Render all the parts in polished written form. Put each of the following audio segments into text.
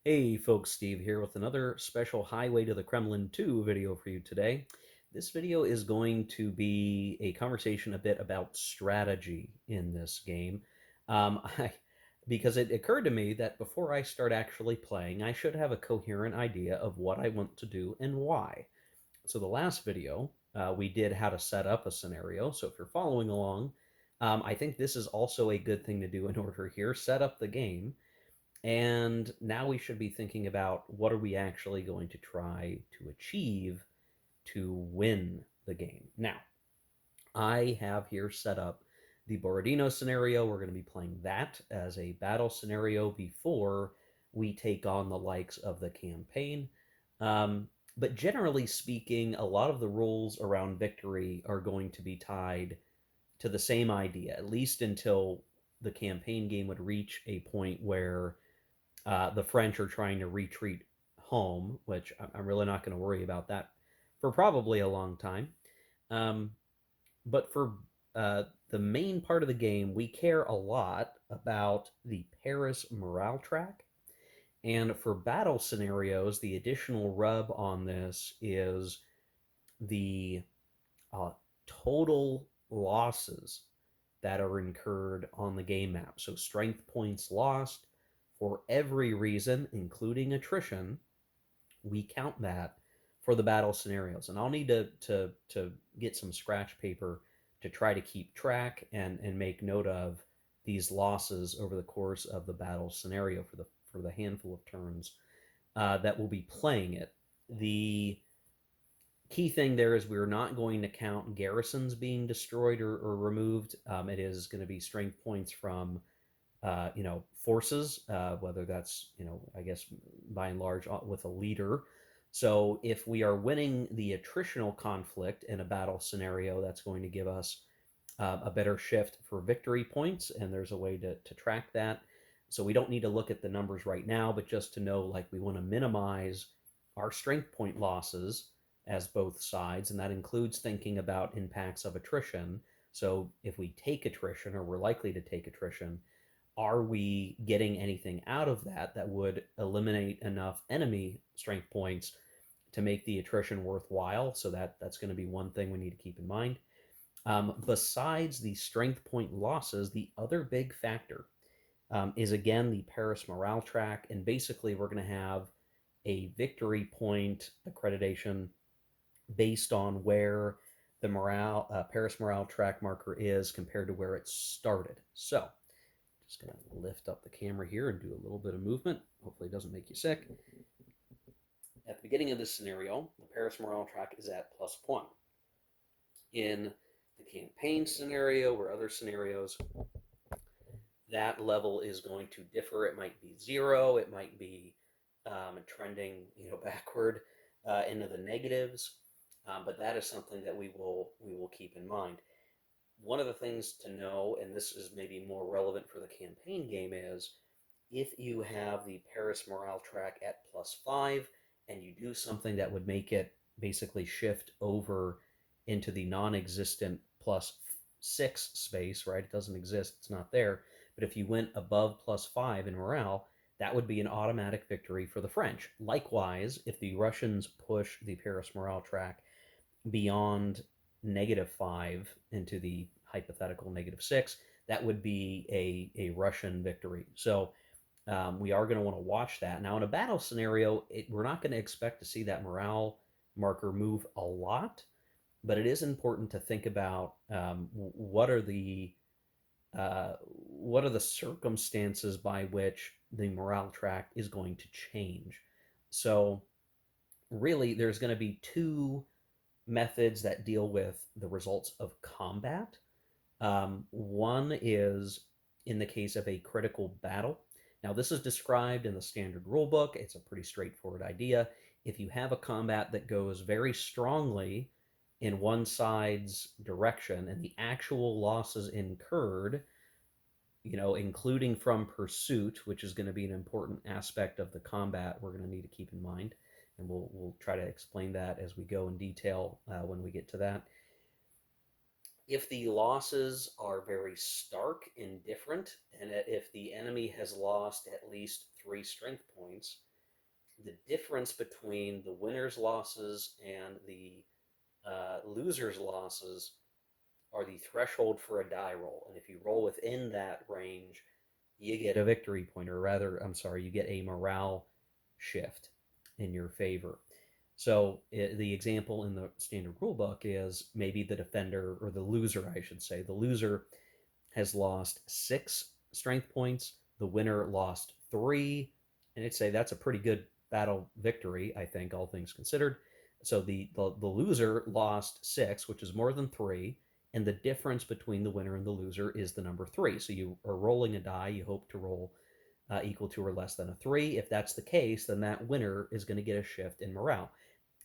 Hey folks, Steve here with another special Highway to the Kremlin 2 video for you today. This video is going to be a conversation a bit about strategy in this game. Um, I, because it occurred to me that before I start actually playing, I should have a coherent idea of what I want to do and why. So the last video, we did how to set up a scenario. So if you're following along, I think this is also a good thing to do in order here. Set up the game, and now we should be thinking about what are we actually going to try to achieve to win the game. Now, I have here set up the Borodino scenario. We're going to be playing that as a battle scenario before we take on the likes of the campaign. Um, but generally speaking, a lot of the rules around victory are going to be tied to the same idea, at least until the campaign game would reach a point where the French are trying to retreat home, which I'm really not going to worry about that for probably a long time. Um, but for the main part of the game, we care a lot about the Paris morale track. And for battle scenarios, the additional rub on this is the uh, total losses that are incurred on the game map. So, strength points lost for every reason, including attrition, we count that for the battle scenarios. And I'll need to get some scratch paper to try to keep track and make note of these losses over the course of the battle scenario for the handful of turns that we'll be playing it. The key thing there is we're not going to count garrisons being destroyed or removed. It is going to be strength points from forces, whether that's I guess by and large with a leader. So if we are winning the attritional conflict in a battle scenario, that's going to give us a better shift for victory points, and there's a way to track that. So we don't need to look at the numbers right now, but just to know, like, we want to minimize our strength point losses as both sides, and that includes thinking about impacts of attrition. So if we take attrition, or we're likely to take attrition, are we getting anything out of that that would eliminate enough enemy strength points to make the attrition worthwhile? So that's going to be one thing we need to keep in mind. Besides the strength point losses, the other big factor is again the Paris morale track, and basically we're going to have a victory point accreditation based on where the morale Paris morale track marker is compared to where it started. So just going to lift up the camera here and do a little bit of movement. Hopefully it doesn't make you sick. At the beginning of this scenario, the Paris morale track is at +1. In the campaign scenario or other scenarios, that level is going to differ. It might be 0. It might be trending, backward into the negatives. But that is something that we will keep in mind. One of the things to know, and this is maybe more relevant for the campaign game, is if you have the Paris morale track at +5 and you do something that would make it basically shift over into the non existent +6 space, right? It doesn't exist, it's not there. But if you went above +5 in morale, that would be an automatic victory for the French. Likewise, if the Russians push the Paris morale track beyond -5 into the hypothetical -6, that would be a Russian victory. So we are going to want to watch that. Now, in a battle scenario, we're not going to expect to see that morale marker move a lot, but it is important to think about what are the circumstances by which the morale track is going to change. So really, there's going to be two methods that deal with the results of combat. One is in the case of a critical battle. Now, this is described in the standard rulebook. It's a pretty straightforward idea. If you have a combat that goes very strongly in one side's direction and the actual losses incurred, including from pursuit, which is going to be an important aspect of the combat we're going to need to keep in mind. And we'll try to explain that as we go in detail when we get to that. If the losses are very stark and different, and if the enemy has lost at least 3 strength points, the difference between the winner's losses and the loser's losses are the threshold for a die roll. And if you roll within that range, you get a victory point, or rather, I'm sorry, you get a morale shift in your favor. So the example in the standard rulebook is maybe the defender, or the loser, I should say, the loser has lost 6 strength points. The winner lost 3, and I'd say that's a pretty good battle victory, I think, all things considered. So the loser lost 6, which is more than 3, and the difference between the winner and the loser is the number 3. So you are rolling a die. You hope to roll equal to or less than a 3. If that's the case, then that winner is going to get a shift in morale.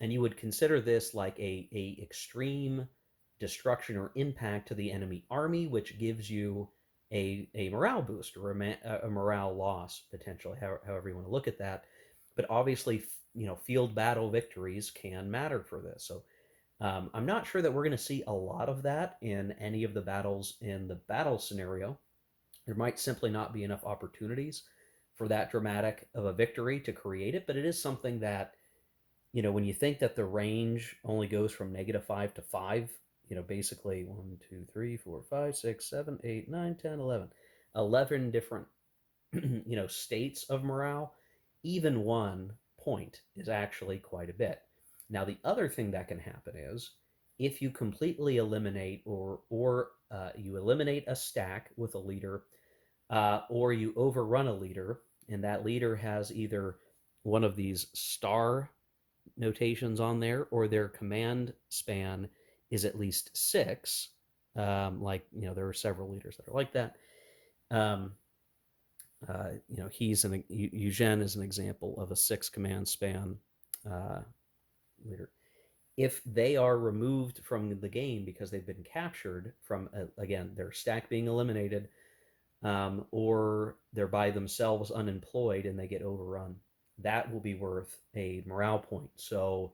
And you would consider this like a extreme destruction or impact to the enemy army, which gives you a morale boost, or a morale loss potentially, however you want to look at that. But obviously, field battle victories can matter for this. So I'm not sure that we're going to see a lot of that in any of the battles in the battle scenario. There might simply not be enough opportunities for that dramatic of a victory to create it, but it is something that, when you think that the range only goes from -5 to 5, basically 1, 2, 3, 4, 5, 6, 7, 8, 9, 10, 11, 11 different, states of morale, even 1 point is actually quite a bit. Now, the other thing that can happen is if you completely eliminate, or you eliminate a stack with a leader, or you overrun a leader, and that leader has either one of these star notations on there, or their command span is at least 6. Like, there are several leaders that are like that. Um, he's an Eugene is an example of a 6 command span uh, leader. If they are removed from the game because they've been captured from, again, their stack being eliminated, or they're by themselves unemployed and they get overrun, that will be worth a morale point. So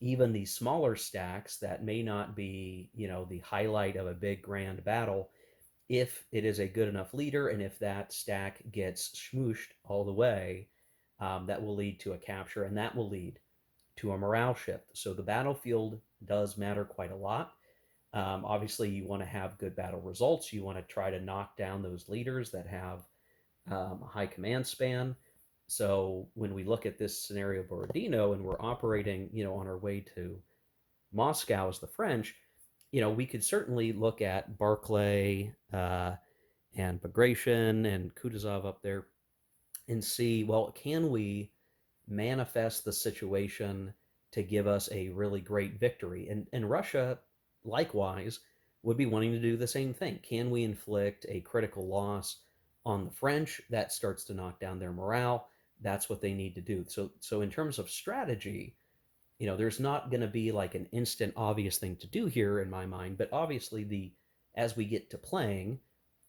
even the smaller stacks that may not be, the highlight of a big grand battle, if it is a good enough leader, and if that stack gets smooshed all the way, that will lead to a capture, and that will lead to a morale shift. So the battlefield does matter quite a lot. Obviously, you want to have good battle results. You want to try to knock down those leaders that have a high command span. So when we look at this scenario of Borodino, and we're operating, on our way to Moscow as the French, we could certainly look at Barclay and Bagration and Kutuzov up there and see, well, can we manifest the situation to give us a really great victory? And Russia, likewise, would be wanting to do the same thing. Can we inflict a critical loss on the French? That starts to knock down their morale. That's what they need to do. So in terms of strategy, there's not going to be like an instant obvious thing to do here in my mind, but obviously, as we get to playing,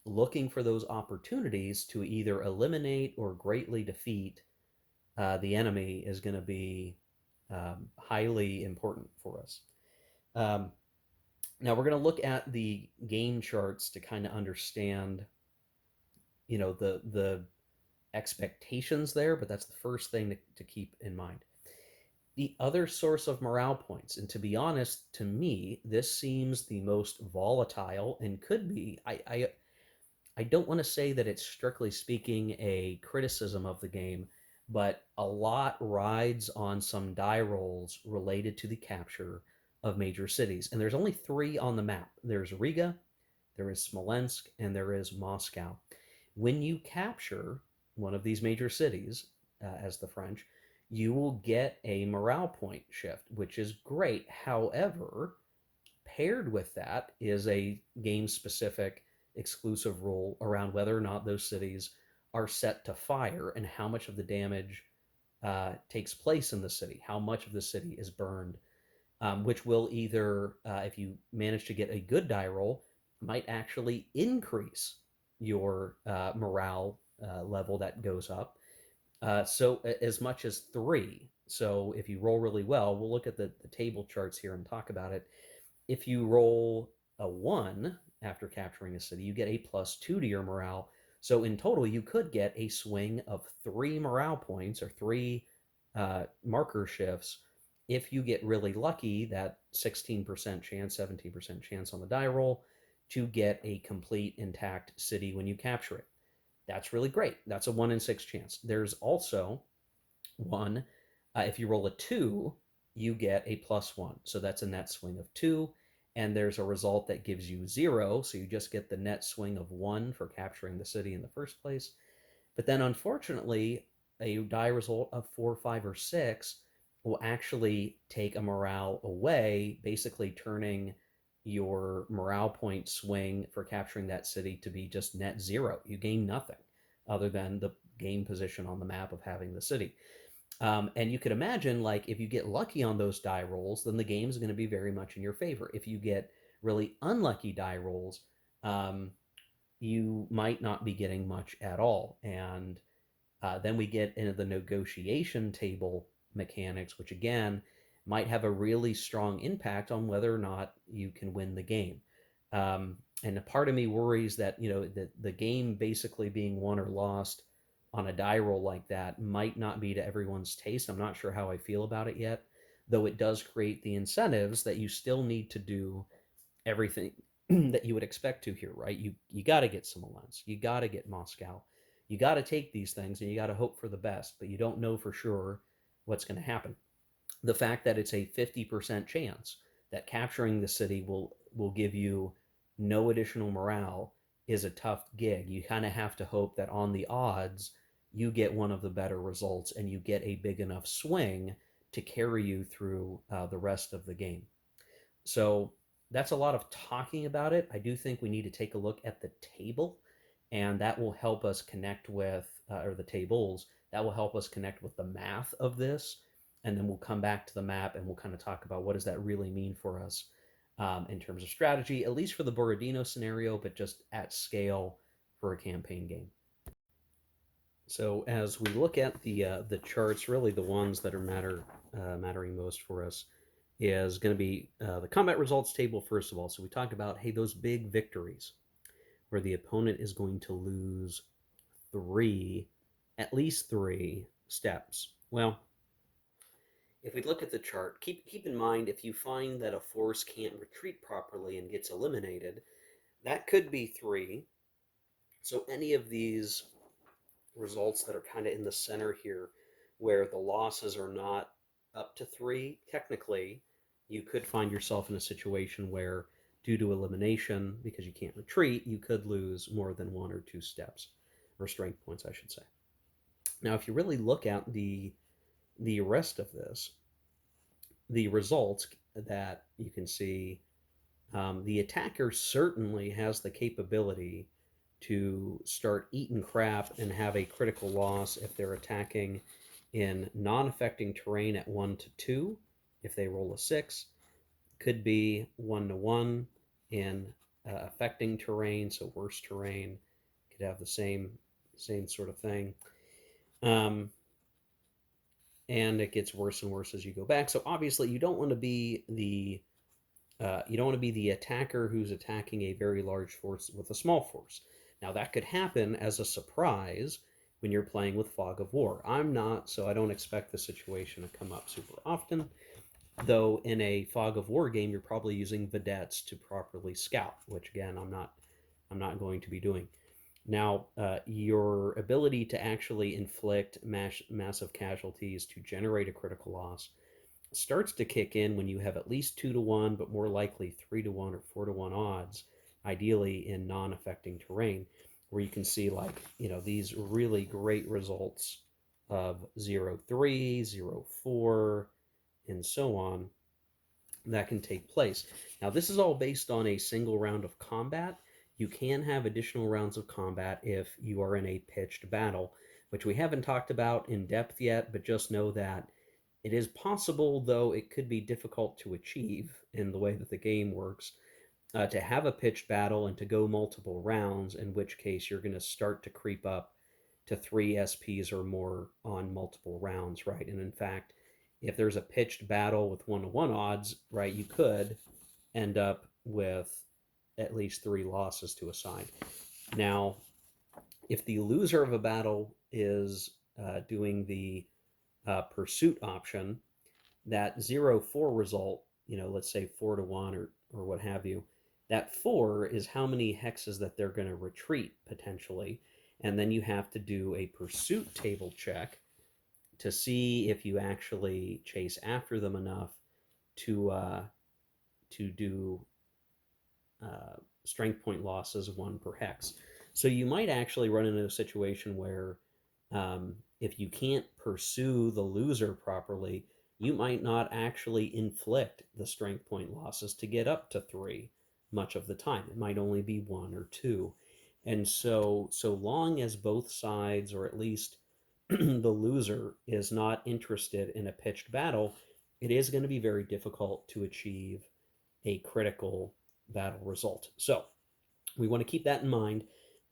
looking for those opportunities to either eliminate or greatly defeat the enemy is going to be highly important for us. Um, Now we're going to look at the game charts to kind of understand, the expectations there, but that's the first thing to keep in mind. The other source of morale points, and to be honest, to me, this seems the most volatile and could be. I don't want to say that it's strictly speaking a criticism of the game, but a lot rides on some die rolls related to the capture of major cities. And there's only 3 on the map. There's Riga, there is Smolensk, and there is Moscow. When you capture one of these major cities, as the French, you will get a morale point shift, which is great. However, paired with that is a game specific exclusive rule around whether or not those cities are set to fire, and how much of the damage takes place in the city, how much of the city is burned, which will either, if you manage to get a good die roll, might actually increase your morale level that goes up. So as much as 3. So if you roll really well, we'll look at the table charts here and talk about it. If you roll a 1 after capturing a city, you get a +2 to your morale. So in total, you could get a swing of 3 morale points, or 3 marker shifts, if you get really lucky, that 16% chance, 17% chance on the die roll to get a complete intact city when you capture it. That's really great. That's a 1 in 6 chance. There's also one, if you roll a 2, you get a +1. So that's a net swing of 2. And there's a result that gives you 0. So you just get the net swing of 1 for capturing the city in the first place. But then, unfortunately, a die result of 4, 5, or 6 will actually take a morale away, basically turning your morale point swing for capturing that city to be just net 0. You gain nothing other than the game position on the map of having the city. And you could imagine, like, if you get lucky on those die rolls, then the game is going to be very much in your favor. If you get really unlucky die rolls, um, you might not be getting much at all. And then we get into the negotiation table mechanics, which again might have a really strong impact on whether or not you can win the game. And a part of me worries that the game basically being won or lost on a die roll like that might not be to everyone's taste. I'm not sure how I feel about it yet, though it does create the incentives that you still need to do everything that you would expect to here, right? You got to get Smolensk, you got to get Moscow, you got to take these things, and you got to hope for the best, but you don't know for sure what's going to happen. The fact that it's a 50% chance that capturing the city will give you no additional morale is a tough gig. You kind of have to hope that on the odds you get one of the better results and you get a big enough swing to carry you through the rest of the game. So that's a lot of talking about it. I do think we need to take a look at the table, and that will help us connect with, or the tables, that will help us connect with the math of this. And then we'll come back to the map and we'll kind of talk about what does that really mean for us in terms of strategy, at least for the Borodino scenario, but just at scale for a campaign game. So as we look at the charts, really the ones that are mattering most for us is going to be the combat results table first of all. So we talk about, hey, those big victories where the opponent is going to lose at least three steps. Well, if we look at the chart, keep in mind, if you find that a force can't retreat properly and gets eliminated, that could be 3. So any of these results that are kind of in the center here, where the losses are not up to 3, technically, you could find yourself in a situation where, due to elimination, because you can't retreat, you could lose more than 1 or 2 steps, or strength points, I should say. Now, if you really look at the rest of this, the results that you can see, the attacker certainly has the capability to start eating crap and have a critical loss if they're attacking in non-affecting terrain at 1 to 2. If they roll a 6, could be 1 to 1 in affecting terrain, so worse terrain could have the same sort of thing. And it gets worse and worse as you go back. So obviously, you don't want to be the attacker who's attacking a very large force with a small force. Now that could happen as a surprise when you're playing with Fog of War. I'm not, so I don't expect the situation to come up super often. Though in a Fog of War game, you're probably using vedettes to properly scout, which again I'm not going to be doing. Now, your ability to actually inflict massive casualties to generate a critical loss starts to kick in when you have at least 2 to 1, but more likely 3 to 1 or 4 to 1 odds, ideally in non-affecting terrain, where you can see, like, these really great results of 0-3, 0-4, and so on that can take place. Now, this is all based on a single round of combat. You can have additional rounds of combat if you are in a pitched battle, which we haven't talked about in depth yet, but just know that it is possible, though it could be difficult to achieve in the way that the game works, to have a pitched battle and to go multiple rounds, in which case you're going to start to creep up to 3 SPs or more on multiple rounds, right? And in fact, if there's a pitched battle with 1 to 1 odds, right, you could end up with at least 3 losses to a side. Now, if the loser of a battle is doing the pursuit option, that 0-4 result, let's say 4-1 or what have you, that 4 is how many hexes that they're going to retreat potentially. And then you have to do a pursuit table check to see if you actually chase after them enough to do uh, strength point losses one per hex. So you might actually run into a situation where if you can't pursue the loser properly, you might not actually inflict the strength point losses to get up to three much of the time. It might only be one or two. And so long as both sides, or at least the loser, is not interested in a pitched battle, it is going to be very difficult to achieve a critical battle result. So we want to keep that in mind.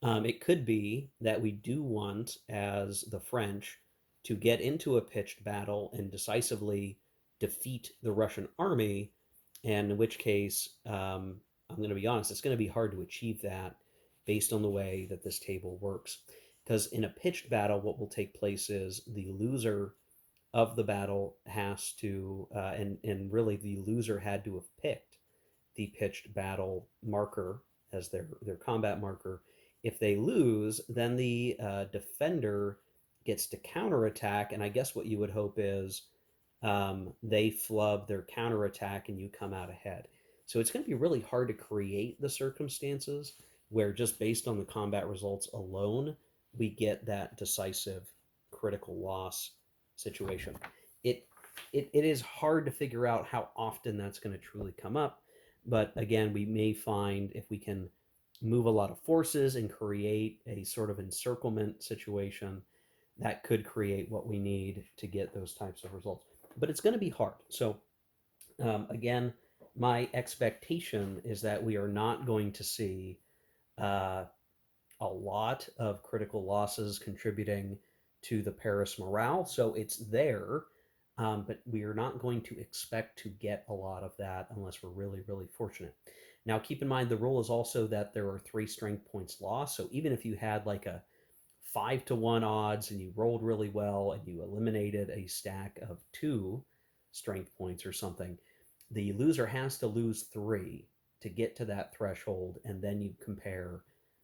It could be that we do want, as the French, to get into a pitched battle and decisively defeat the Russian army, and in which case, I'm going to be honest, it's going to be hard to achieve that based on the way that this table works. Because in a pitched battle, what will take place is the loser of the battle has to, and really the loser had to have picked the pitched battle marker as their combat marker. If they lose, then the defender gets to counterattack, and I guess what you would hope is they flub their counterattack and you come out ahead. So it's going to be really hard to create the circumstances where just based on the combat results alone, we get that decisive critical loss situation. It it is hard to figure out how often that's going to truly come up, but again, we may find if we can move a lot of forces and create a sort of encirclement situation, that could create what we need to get those types of results. But it's going to be hard. So, again, my expectation is that we are not going to see uh, a lot of critical losses contributing to the Paris morale. So it's there, but we are not going to expect to get a lot of that unless we're really, really fortunate. Now, keep in mind the rule is also that there are three strength points lost. So even if you had like a 5-1 odds and you rolled really well and you eliminated a stack of two strength points or something, the loser has to lose three to get to that threshold, and then you compare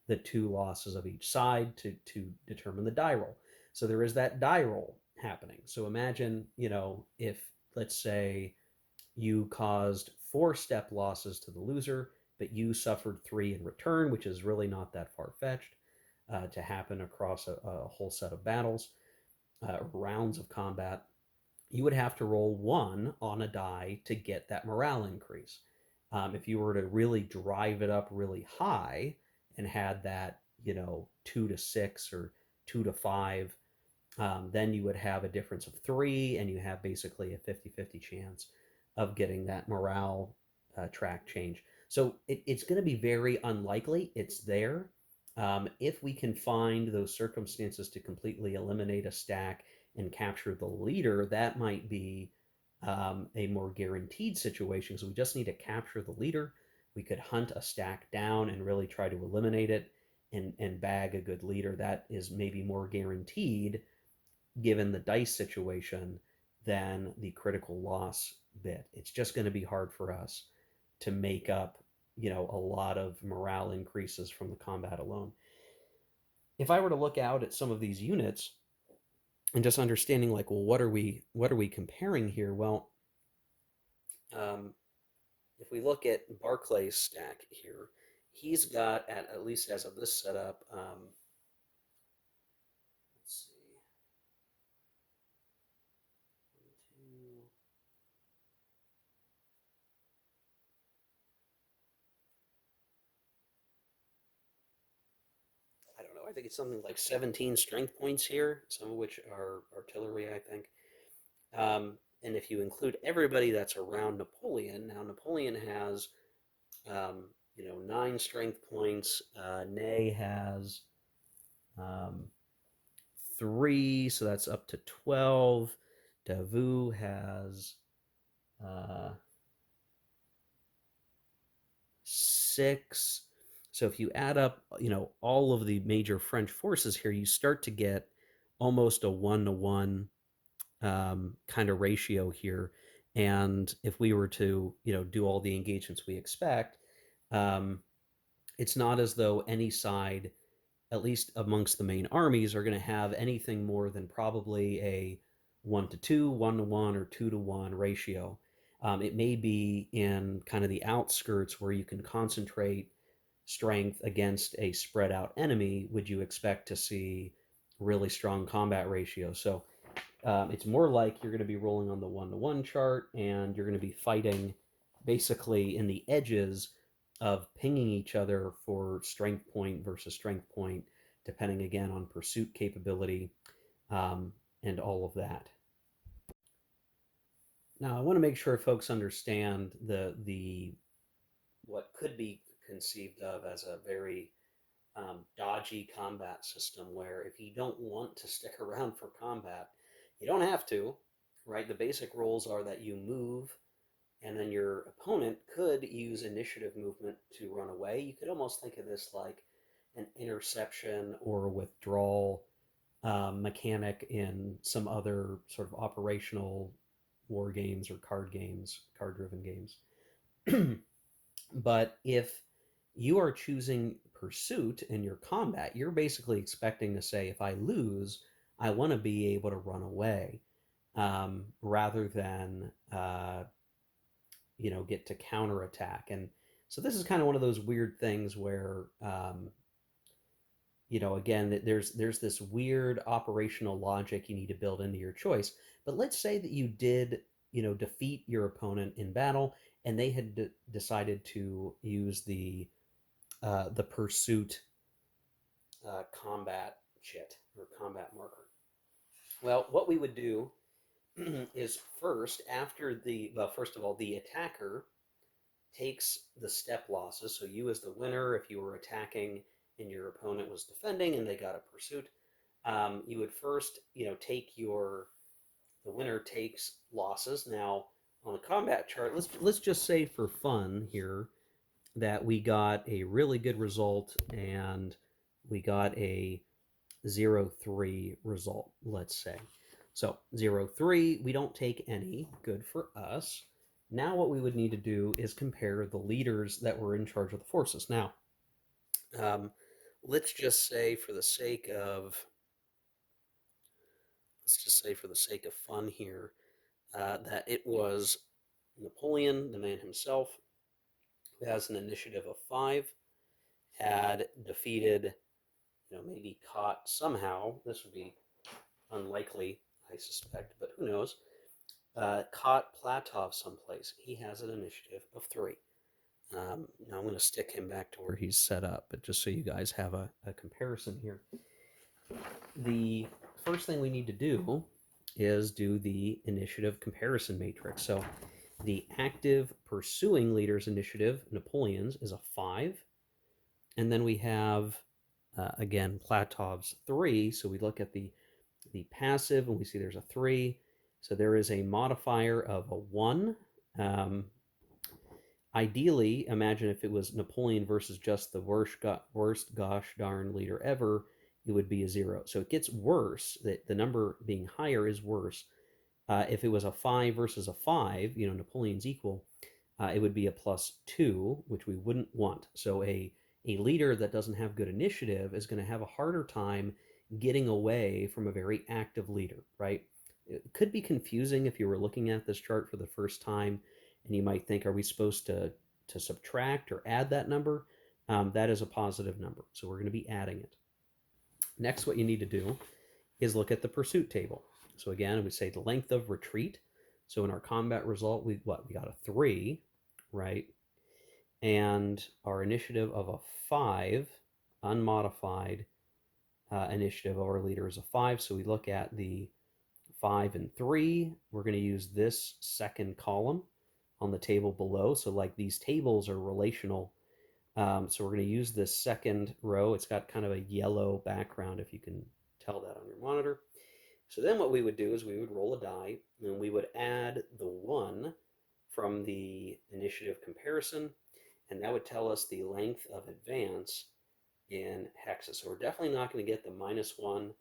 the two losses of each side to determine the die roll. So there is that die roll happening. So imagine, if let's say you caused four step losses to the loser, but you suffered three in return, which is really not that far fetched to happen across a whole set of battles, rounds of combat. You would have to roll one on a die to get that morale increase. If you were to really drive it up really high and had that, 2-6 or 2-5, then you would have a difference of three, and you have basically a 50-50 chance of getting that morale track change. So it's going to be very unlikely. It's there. If we can find those circumstances to completely eliminate a stack and capture the leader, that might be a more guaranteed situation. So we just need to capture the leader. We could hunt a stack down and really try to eliminate it and bag a good leader. That is maybe more guaranteed given the dice situation than the critical loss bit. It's just going to be hard for us to make up, a lot of morale increases from the combat alone. If I were to look out at some of these units and just understanding like, well, what are we comparing here? Well, um, if we look at Barclay's stack here, he's got at least as of this setup. Let's see, one, two, I don't know. I think it's something like 17 strength points here, some of which are artillery, I think. And if you include everybody that's around Napoleon, now Napoleon has, 9 strength points. Ney has um, 3, so that's up to 12. Davout has uh, 6. So if you add up, all of the major French forces here, you start to get almost a 1-to-1 kind of ratio here. And if we were to, do all the engagements we expect, um, it's not as though any side, at least amongst the main armies, are going to have anything more than probably a 1 to 2, 1 to 1, or 2 to 1 ratio. It may be in kind of the outskirts where you can concentrate strength against a spread out enemy. Would you expect to see really strong combat ratio? So it's more like you're going to be rolling on the 1 to 1 chart, and you're going to be fighting basically in the edges of pinging each other for strength point versus strength point, depending again on pursuit capability, and all of that. Now, I want to make sure folks understand the what could be conceived of as a very dodgy combat system, where if you don't want to stick around for combat, you don't have to, right? The basic rules are that you move, and then your opponent could use initiative movement to run away. You could almost think of this like an interception or withdrawal mechanic in some other sort of operational war games or card games, card driven games. But if you are choosing pursuit in your combat, you're basically expecting to say, if I lose, I want to be able to run away, rather than, get to counterattack. And so this is kind of one of those weird things where, again, there's this weird operational logic you need to build into your choice. But let's say that you did, defeat your opponent in battle, and they had decided to use the pursuit combat chit or combat marker. Well, what we would do is first, after first of all, the attacker takes the step losses. So you, as the winner, if you were attacking and your opponent was defending and they got a pursuit, you would first, take the winner takes losses. Now, on the combat chart, let's just say for fun here that we got a really good result, and we got a 0-3 result, let's say. So 0-3, we don't take any, good for us. Now what we would need to do is compare the leaders that were in charge of the forces. Now, um, let's just say for the sake of fun here, that it was Napoleon, the man himself, who has an initiative of 5, had defeated, maybe caught somehow, this would be unlikely, I suspect, but who knows, caught Platov someplace. He has an initiative of 3. Now I'm going to stick him back to where he's set up, but just so you guys have a comparison here. The first thing we need to do is do the initiative comparison matrix. So the active pursuing leader's initiative, Napoleon's, is a 5. And then we have, again, Platov's 3. So we look at the passive, and we see there's a 3. So there is a modifier of a 1. Ideally, imagine if it was Napoleon versus just the worst gosh darn leader ever, it would be a 0. So it gets worse. The number being higher is worse. If it was a 5 versus a 5, Napoleon's equal, it would be a +2, which we wouldn't want. So a leader that doesn't have good initiative is going to have a harder time getting away from a very active leader, right? It could be confusing if you were looking at this chart for the first time, and you might think, are we supposed to subtract or add that number? That is a positive number, so we're going to be adding it. Next, what you need to do is look at the pursuit table. So again, we say the length of retreat. So in our combat result, we got a 3, right? And our initiative of a 5, unmodified, initiative of our leader is a 5. So we look at the 5 and 3. We're going to use this second column on the table below. So like these tables are relational. So we're going to use this second row. It's got kind of a yellow background, if you can tell that on your monitor. So then what we would do is we would roll a die, and we would add the 1 from the initiative comparison, and that would tell us the length of advance in hexes. So we're definitely not going to get the -1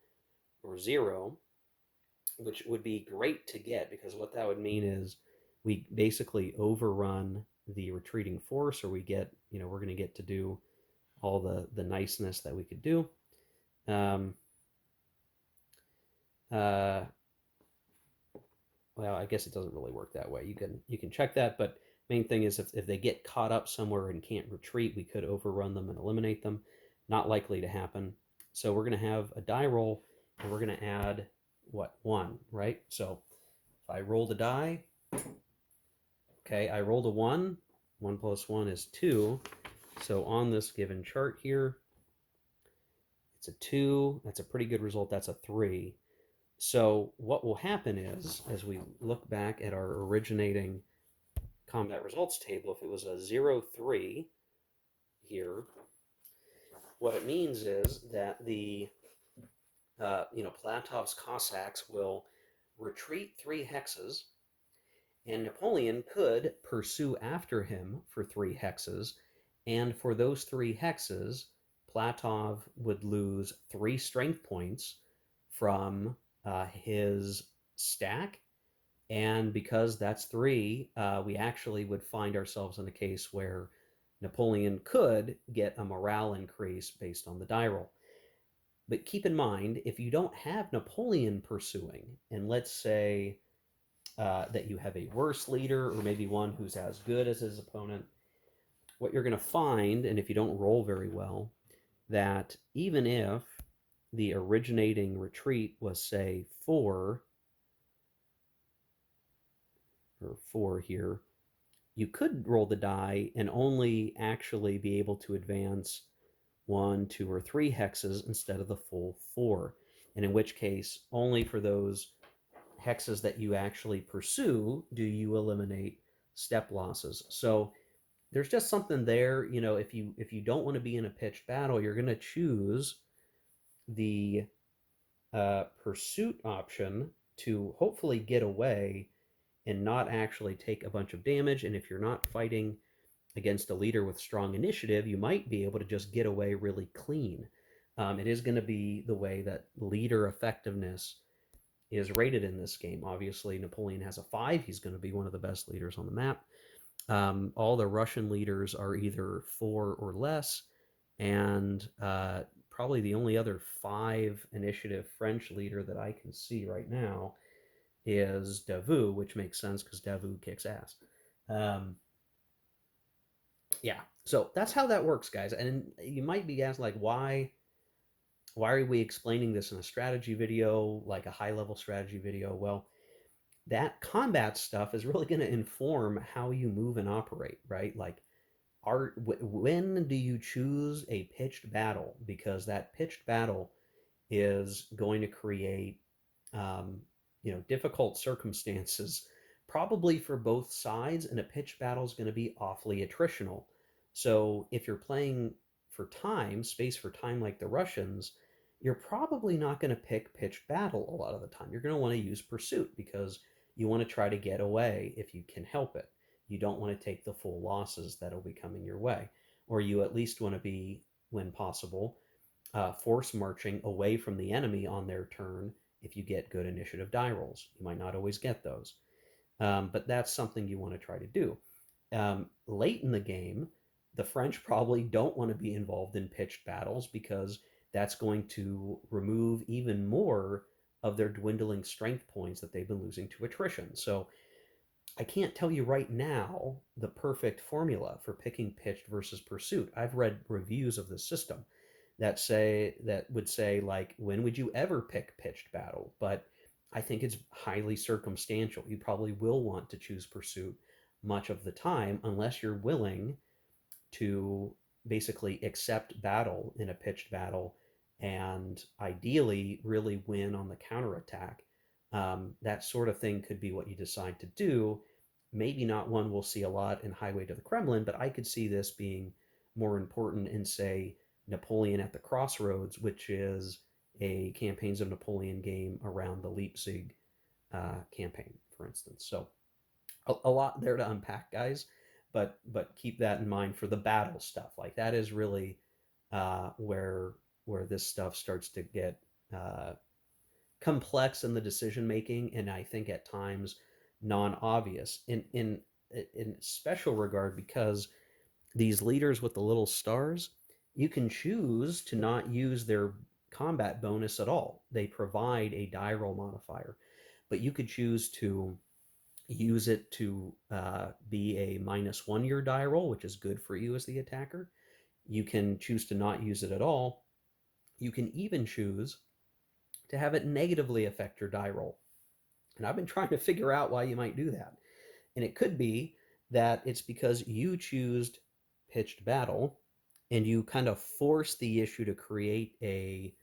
or 0. which would be great to get because what that would mean is we basically overrun the retreating force, or we get, we're going to get to do all the niceness that we could do. Um, uh, well, I guess it doesn't really work that way. You can check that, but main thing is if they get caught up somewhere and can't retreat, we could overrun them and eliminate them. Not likely to happen. So we're going to have a die roll, and we're going to add what, one, right? So if I roll the die, okay, I rolled a one. 1 plus 1 is 2. So on this given chart here, it's a 2. That's a pretty good result. That's a 3. So what will happen is, as we look back at our originating combat results table, if it was a 0-3 here, what it means is that the Platov's Cossacks will retreat 3 hexes, and Napoleon could pursue after him for 3 hexes, and for those 3 hexes, Platov would lose 3 strength points from his stack. And because that's 3, we actually would find ourselves in a case where Napoleon could get a morale increase based on the die roll. But keep in mind, if you don't have Napoleon pursuing, and let's say that you have a worse leader or maybe one who's as good as his opponent, what you're going to find, and if you don't roll very well, that even if the originating retreat was, say, 4 or 4 here, you could roll the die and only actually be able to advance 1, 2, or 3 hexes instead of the full 4. And in which case, only for those hexes that you actually pursue do you eliminate step losses. So there's just something there. If you don't want to be in a pitched battle, you're going to choose the pursuit option to hopefully get away and not actually take a bunch of damage. And if you're not fighting against a leader with strong initiative, you might be able to just get away really clean. It is going to be the way that leader effectiveness is rated in this game. Obviously, Napoleon has a 5. He's going to be one of the best leaders on the map. All the Russian leaders are either 4 or less, and probably the only other 5 initiative French leader that I can see right now is Davout, which makes sense because Davout kicks ass. Um, yeah, so that's how that works, guys. And you might be asked, like, why are we explaining this in a strategy video, like a high level strategy video? Well, that combat stuff is really going to inform how you move and operate, right? Like, when do you choose a pitched battle? Because that pitched battle is going to create um, difficult circumstances probably for both sides, and a pitched battle is going to be awfully attritional. So if you're playing for time, space for time, like the Russians, you're probably not going to pick pitched battle a lot of the time. You're going to want to use pursuit because you want to try to get away if you can help it. You don't want to take the full losses that'll be coming your way, or you at least want to be, when possible, force marching away from the enemy on their turn if you get good initiative die rolls. You might not always get those, but that's something you want to try to do. Late in the game, the French probably don't want to be involved in pitched battles because that's going to remove even more of their dwindling strength points that they've been losing to attrition. So I can't tell you right now the perfect formula for picking pitched versus pursuit. I've read reviews of the system that would say, like, when would you ever pick pitched battle? But I think it's highly circumstantial. You probably will want to choose pursuit much of the time unless you're willing to basically accept battle in a pitched battle and ideally really win on the counterattack. That sort of thing could be what you decide to do. Maybe not one we'll see a lot in Highway to the Kremlin, but I could see this being more important in, say, Napoleon at the Crossroads, which is a Campaigns of Napoleon game around the Leipzig campaign, for instance. So a lot there to unpack, guys. But keep that in mind for the battle stuff. Like, that is really where this stuff starts to get uh, complex in the decision making, and I think at times non-obvious in special regard because these leaders with the little stars, you can choose to not use their combat bonus at all. They provide a die roll modifier, but you could choose to use it to be a -1 your die roll, which is good for you as the attacker. You can choose to not use it at all. You can even choose to have it negatively affect your die roll. And I've been trying to figure out why you might do that. And it could be that it's because you choose pitched battle and you kind of force the issue to create a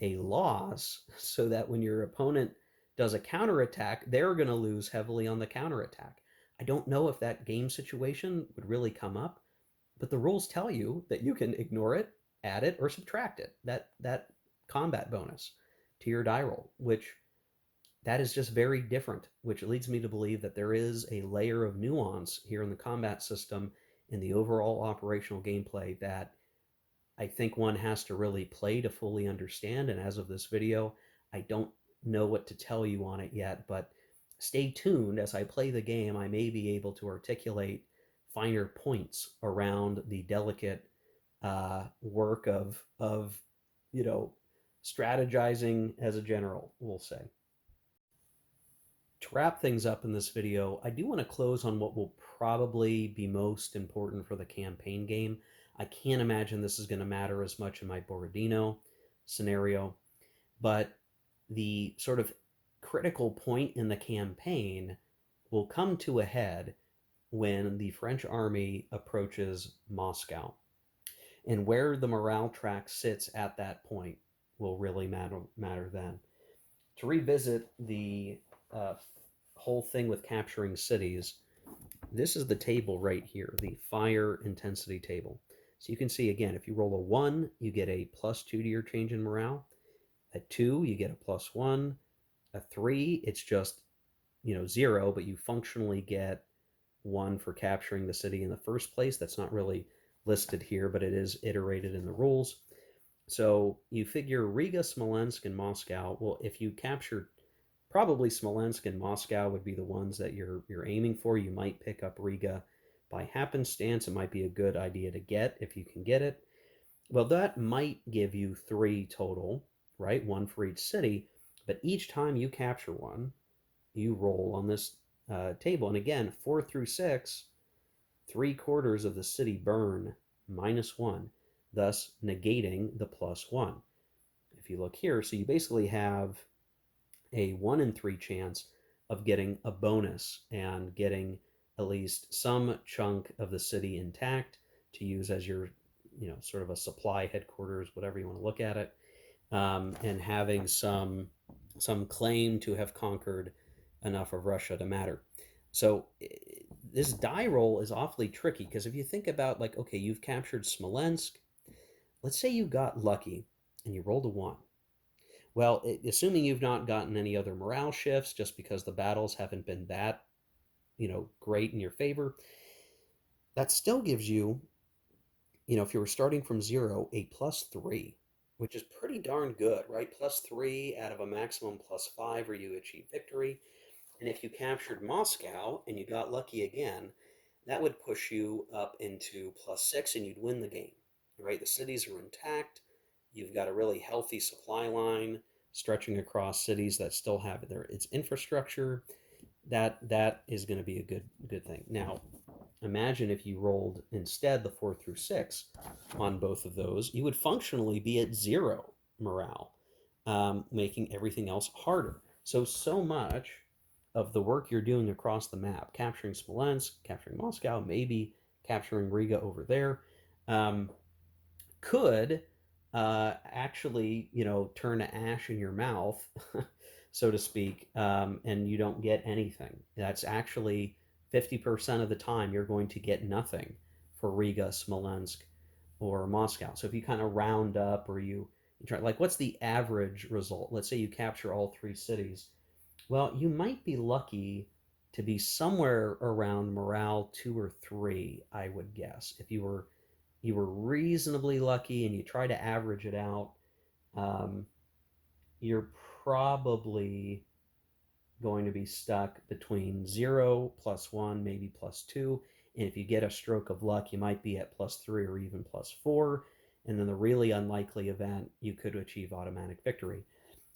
loss so that when your opponent does a counterattack, they're going to lose heavily on the counterattack. I don't know if that game situation would really come up, but the rules tell you that you can ignore it, add it, or subtract it, that combat bonus to your die roll, which that is just very different, which leads me to believe that there is a layer of nuance here in the combat system in the overall operational gameplay that I think one has to really play to fully understand. And as of this video, I don't know what to tell you on it yet, but stay tuned. As I play the game, I may be able to articulate finer points around the delicate work of you know strategizing as a general, we'll say. To wrap things up in this video, I do want to close on what will probably be most important for the campaign game. I can't imagine this is going to matter as much in my Borodino scenario, but the sort of critical point in the campaign will come to a head when the French army approaches Moscow. And where the morale track sits at that point will really matter then. To revisit the uh, whole thing with capturing cities, this is the table right here, the fire intensity table. So you can see again, if you roll a 1, you get a +2 to your change in morale. A 2, you get a +1. A 3, it's just 0, but you functionally get 1 for capturing the city in the first place. That's not really listed here, but it is iterated in the rules. So you figure Riga, Smolensk, and Moscow. Well, if you capture probably Smolensk and Moscow would be the ones that you're aiming for. You might pick up Riga by happenstance. It might be a good idea to get if you can get it. Well, that might give you 3 total, right? 1 for each city. But each time you capture one, you roll on this table. And again, 4 through 6, 3/4 of the city burn -1, thus negating the +1. If you look here, so you basically have a 1 in 3 chance of getting a bonus and getting at least some chunk of the city intact to use as your, sort of a supply headquarters, whatever you want to look at it, and having some claim to have conquered enough of Russia to matter. So this die roll is awfully tricky because if you think about, like, okay, you've captured Smolensk. Let's say you got lucky and you rolled a 1. Well, assuming you've not gotten any other morale shifts just because the battles haven't been that, great in your favor, that still gives you, if you were starting from 0, a +3, which is pretty darn good, right? +3 out of a maximum +5 where you achieve victory. And if you captured Moscow and you got lucky again, that would push you up into +6 and you'd win the game, right? The cities are intact. You've got a really healthy supply line stretching across cities that still have its infrastructure. That is going to be a good thing. Now, imagine if you rolled instead the 4 through 6 on both of those, you would functionally be at 0 morale, making everything else harder. So much of the work you're doing across the map, capturing Smolensk, capturing Moscow, maybe capturing Riga over there, um, could actually, turn to ash in your mouth, so to speak, and you don't get anything. That's actually 50% of the time you're going to get nothing for Riga, Smolensk, or Moscow. So if you kind of round up or you try, like, what's the average result? Let's say you capture all 3 cities. Well, you might be lucky to be somewhere around morale 2 or 3, I would guess. If you were reasonably lucky and you try to average it out, um, you're probably going to be stuck between 0, +1, maybe +2. And if you get a stroke of luck, you might be at +3 or even +4. And then the really unlikely event, you could achieve automatic victory.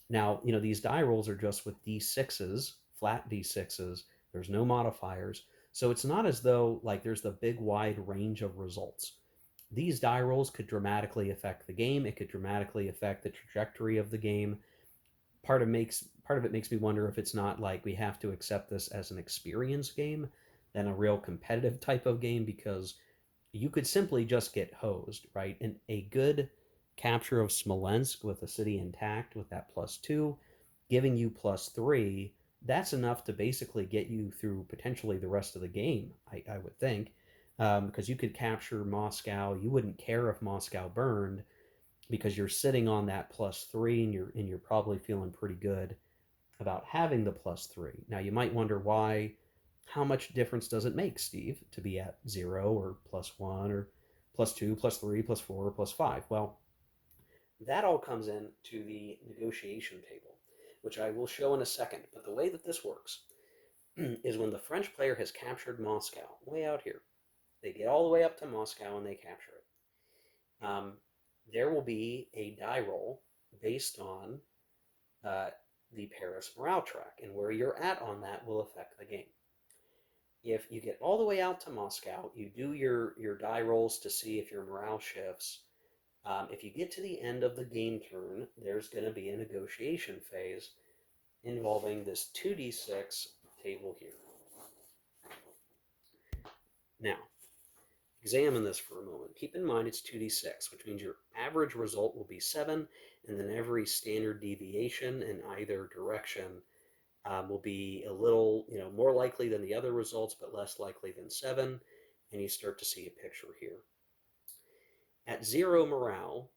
Now, these die rolls are just with D6s, flat D6s. There's no modifiers. So it's not as though like there's the big wide range of results. These die rolls could dramatically affect the game. It could dramatically affect the trajectory of the game. Part of it makes me wonder if it's not like we have to accept this as an experience game than a real competitive type of game, because you could simply just get hosed, right? And a good capture of Smolensk with the city intact with that +2, giving you +3, that's enough to basically get you through potentially the rest of the game, I would think. Because you could capture Moscow. You wouldn't care if Moscow burned because you're sitting on that +3, and you're probably feeling pretty good about having the +3. Now you might wonder why. How much difference does it make, Steve, to be at 0 or +1 or +2, +3, +4, or +5? Well, that all comes into the negotiation table, which I will show in a second. But the way that this works is when the French player has captured Moscow, way out here, they get all the way up to Moscow and they capture it. There will be a die roll based on uh, the Paris morale track, and where you're at on that will affect the game. If you get all the way out to Moscow, you do your die rolls to see if your morale shifts. If you get to the end of the game turn, there's going to be a negotiation phase involving this 2d6 table here. Now, examine this for a moment. Keep in mind it's 2d6, which means your average result will be 7, and then every standard deviation in either direction will be a little, more likely than the other results, but less likely than 7, and you start to see a picture here. At 0 morale,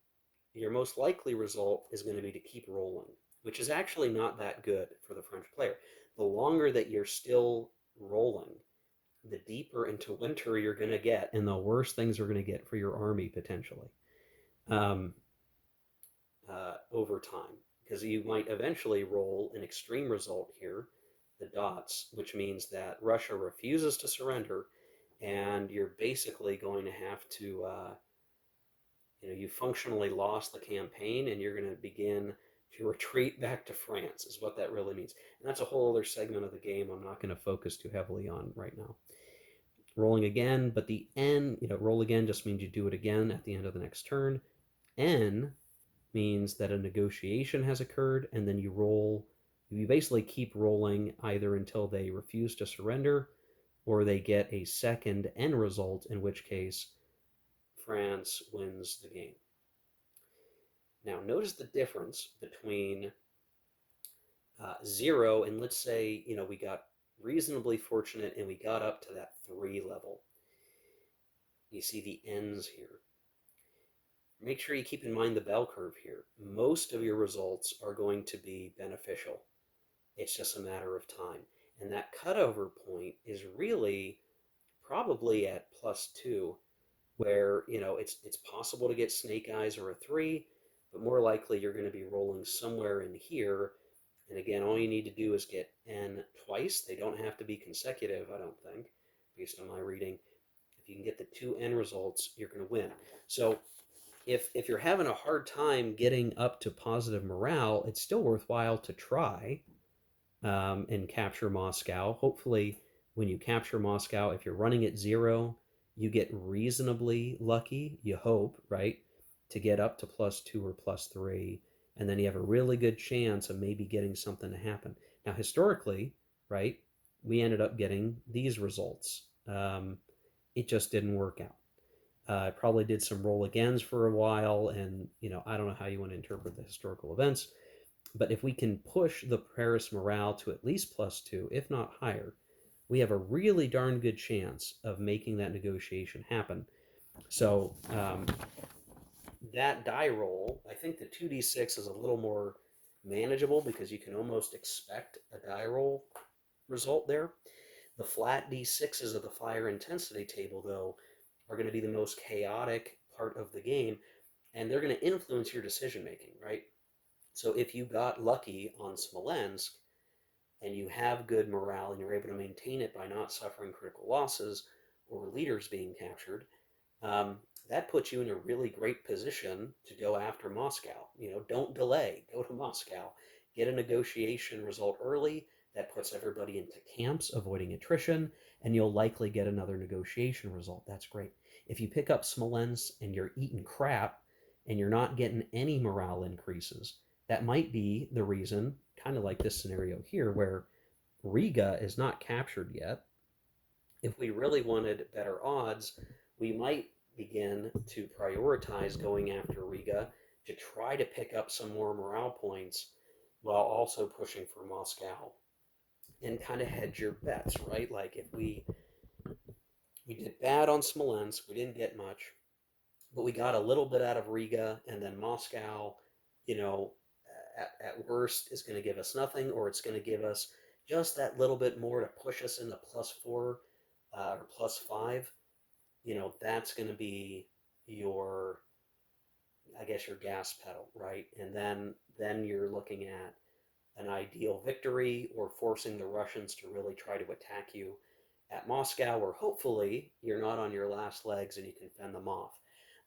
your most likely result is going to be to keep rolling, which is actually not that good for the French player. The longer that you're still rolling, the deeper into winter you're going to get, and the worse things are going to get for your army potentially um, over time. Because you might eventually roll an extreme result here, the dots, which means that Russia refuses to surrender, and you're basically going to have to, you functionally lost the campaign, and you're going to begin to retreat back to France, is what that really means. And that's a whole other segment of the game I'm not going to focus too heavily on right now. Rolling again, but the N, roll again just means you do it again at the end of the next turn. N means that a negotiation has occurred, and then you basically keep rolling either until they refuse to surrender or they get a second end result, in which case France wins the game. Now, notice the difference between 0 and, let's say, we got reasonably fortunate and we got up to that 3 level. You see the ends here. Make sure you keep in mind the bell curve here. Most of your results are going to be beneficial. It's just a matter of time. And that cutover point is really probably at +2, where, it's possible to get snake eyes or a 3, but more likely you're going to be rolling somewhere in here. And again, all you need to do is get N twice. They don't have to be consecutive, I don't think, based on my reading. If you can get the 2 N results, you're going to win. So if you're having a hard time getting up to positive morale, it's still worthwhile to try and capture Moscow. Hopefully, when you capture Moscow, if you're running at 0, you get reasonably lucky, you hope, right, to get up to +2 or +3, and then you have a really good chance of maybe getting something to happen. Now, historically, right, we ended up getting these results. It just didn't work out. I probably did some roll agains for a while, and I don't know how you want to interpret the historical events, but if we can push the Paris morale to at least +2, if not higher, we have a really darn good chance of making that negotiation happen. So that die roll, I think the 2d6 is a little more manageable because you can almost expect a die roll result there. The flat d6s of the fire intensity table, though, are going to be the most chaotic part of the game, and they're going to influence your decision making, right? So if you got lucky on Smolensk and you have good morale and you're able to maintain it by not suffering critical losses or leaders being captured, um, that puts you in a really great position to go after Moscow. Don't delay. Go to Moscow. Get a negotiation result early. That puts everybody into camps, avoiding attrition, and you'll likely get another negotiation result. That's great. If you pick up Smolensk and you're eating crap and you're not getting any morale increases, that might be the reason, kind of like this scenario here, where Riga is not captured yet. If we really wanted better odds, we might begin to prioritize going after Riga to try to pick up some more morale points while also pushing for Moscow and kind of hedge your bets, right? Like if we did bad on Smolensk, we didn't get much, but we got a little bit out of Riga, and then Moscow, you know, at worst is going to give us nothing, or it's going to give us just that little bit more to push us into +4 or +5. That's going to be your, I guess, your gas pedal, right? And then you're looking at an ideal victory or forcing the Russians to really try to attack you at Moscow, where hopefully you're not on your last legs and you can fend them off.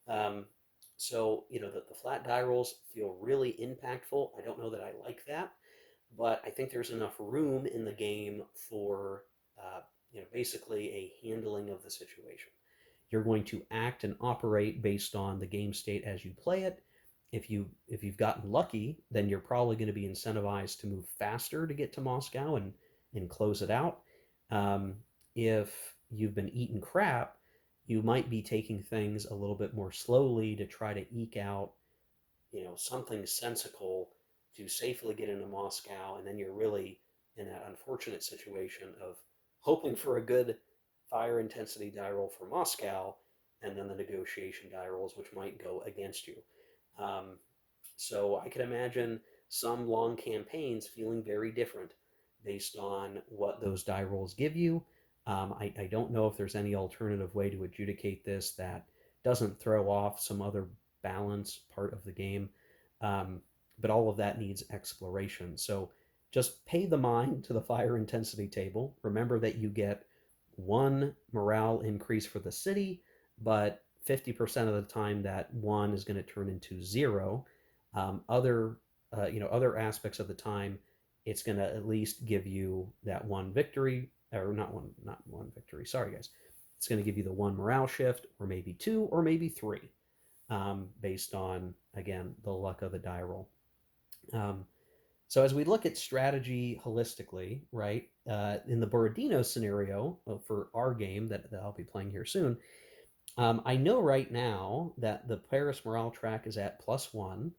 Um, the flat die rolls feel really impactful. I don't know that I like that, but I think there's enough room in the game for basically a handling of the situation. You're going to act and operate based on the game state as you play it. If you've gotten lucky, then you're probably going to be incentivized to move faster to get to Moscow and close it out. Um, if you've been eating crap, you might be taking things a little bit more slowly to try to eke out something sensical to safely get into Moscow, and then you're really in that unfortunate situation of hoping for a good fire intensity die roll for Moscow, and then the negotiation die rolls, which might go against you. Um, so I could imagine some long campaigns feeling very different based on what those die rolls give you. I don't know if there's any alternative way to adjudicate this that doesn't throw off some other balance part of the game. Um, but all of that needs exploration. So just pay the mind to the fire intensity table. Remember that you get one morale increase for the city, but 50% of the time that one is going to turn into zero. Other aspects of the time, it's going to at least give you that one victory, or not one victory. Sorry, guys. It's going to give you the one morale shift, or maybe two, or maybe three, based on again the luck of the die roll. Um, so as we look at strategy holistically, right, in the Borodino scenario for our game that I'll be playing here soon, I know right now that the Paris morale track is at +1.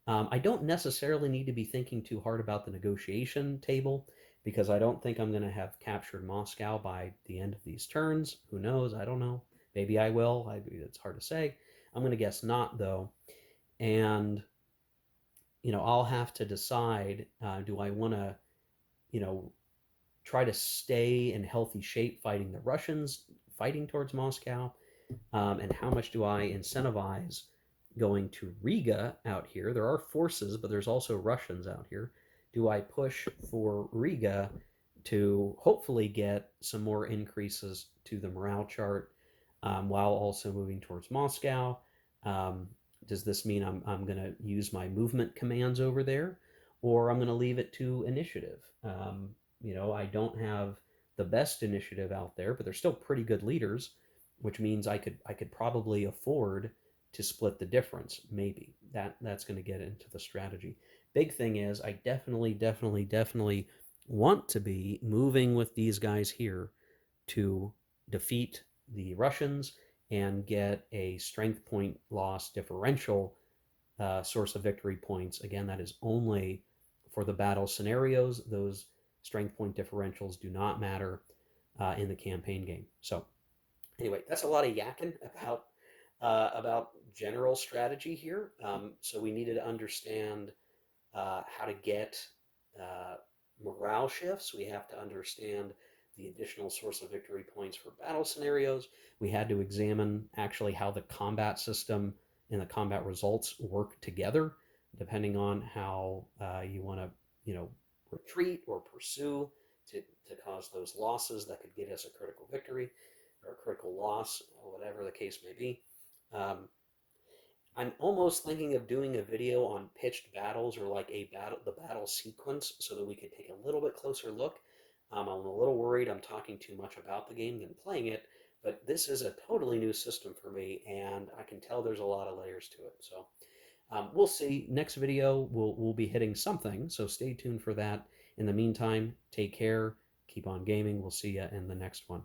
I don't necessarily need to be thinking too hard about the negotiation table because I don't think I'm going to have captured Moscow by the end of these turns. Who knows? I don't know. Maybe I will. It's hard to say. I'm going to guess not, though. And, I'll have to decide, do I want to, you know, try to stay in healthy shape fighting the Russians, fighting towards Moscow? And how much do I incentivize going to Riga out here? There are forces, but there's also Russians out here. Do I push for Riga to hopefully get some more increases to the morale chart while also moving towards Moscow? Um, does this mean I'm going to use my movement commands over there, or I'm going to leave it to initiative? I don't have the best initiative out there, but they're still pretty good leaders, which means I could probably afford to split the difference. Maybe that's going to get into the strategy. Big thing is I definitely want to be moving with these guys here to defeat the Russians and get a strength point loss differential source of victory points. Again, that is only for the battle scenarios. Those strength point differentials do not matter in the campaign game. So anyway, that's a lot of yakking about general strategy here. So we needed to understand how to get uh, morale shifts. We have to understand the additional source of victory points for battle scenarios. We had to examine actually how the combat system and the combat results work together. depending on how you want to, retreat or pursue to cause those losses that could get us a critical victory or a critical loss, or whatever the case may be. Um, I'm almost thinking of doing a video on pitched battles or like the battle sequence so that we could take a little bit closer look. I'm a little worried I'm talking too much about the game than playing it, but this is a totally new system for me, and I can tell there's a lot of layers to it. So we'll see. Next video, we'll be hitting something, so stay tuned for that. In the meantime, take care, keep on gaming. We'll see you in the next one.